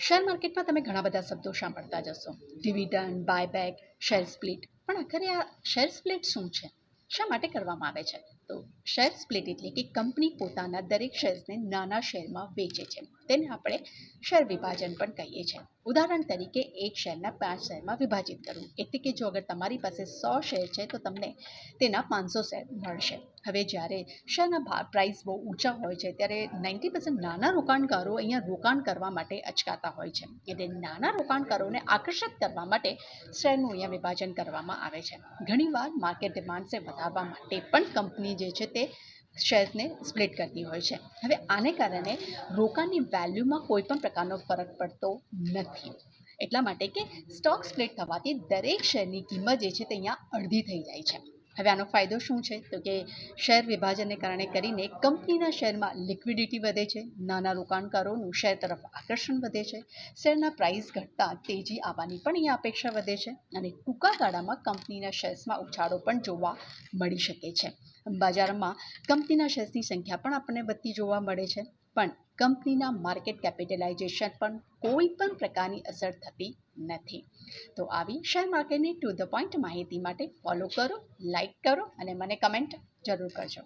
Share માર્કેટમાં તમે ઘણા બધા શબ્દો સાંભળતા જ હશો. Dividend, buyback, share split. પણ આખરે આ શેર સ્પ્લિટ શું છે? શા માટે કરવામાં આવે છે? તો શેર સ્પ્લિટ એટલે કે કંપની પોતાના દરેક શેર્સને નાના શેરમાં વેચે છે. તેને આપણે શેર વિભાજન પણ કહીએ છીએ. ઉદાહરણ તરીકે એક શેરના 5 શેરમાં વિભાજિત કરવું. એટલે કે જો અગર તમારી પાસે 100 શેર છે તો તમને તેના 500 શેર મળશે. હવે જ્યારે શેરના પ્રાઇસ બહુ ઊંચા હોય છે ત્યારે 90% નાના રોકાણકારો અહીંયા રોકાણ કરવા માટે અચકાતા હોય છે. એટલે નાના રોકાણકારોને આકર્ષિત કરવા માટે શેરનું અહીંયા વિભાજન કરવામાં આવે છે. ઘણીવાર માર્કેટ ડિમાન્ડ્સને વધારવા માટે પણ કંપની જે છે તે શેર્સને સ્પ્લિટ કરતી હોય છે. હવે આને કારણે રોકાણની વેલ્યુમાં કોઈ પણ પ્રકારનો ફરક પડતો નથી. એટલા માટે કે સ્ટોક સ્પ્લિટ થવાથી દરેક શેરની કિંમત જે છે તે અહીંયા અડધી થઈ જાય છે. હવે આનો ફાયદો શું છે? તો કે શેર વિભાજનને કારણે કરીને કંપનીના શેરમાં લિક્વિડિટી વધે છે, નાના રોકાણકારોનું શેર તરફ આકર્ષણ વધે છે, શેરના પ્રાઇસ ઘટતા તેજી આવવાની પણ અહીંયા અપેક્ષા વધે છે અને ટૂંકા ગાળામાં કંપનીના શેર્સમાં ઉછાળો પણ જોવા મળી શકે છે. બજારમાં કંપનીના શેર્સની સંખ્યા પણ આપણને વધતી જોવા મળે છે, પણ કંપનીના માર્કેટ કેપિટલાઇઝેશન પણ કોઈ પણ પ્રકારની અસર થતી નથી. તો આવી શેર માર્કેટની ટુ ધ પોઈન્ટ માહિતી માટે ફોલો કરો, લાઈક કરો અને મને કમેન્ટ જરૂર કરજો.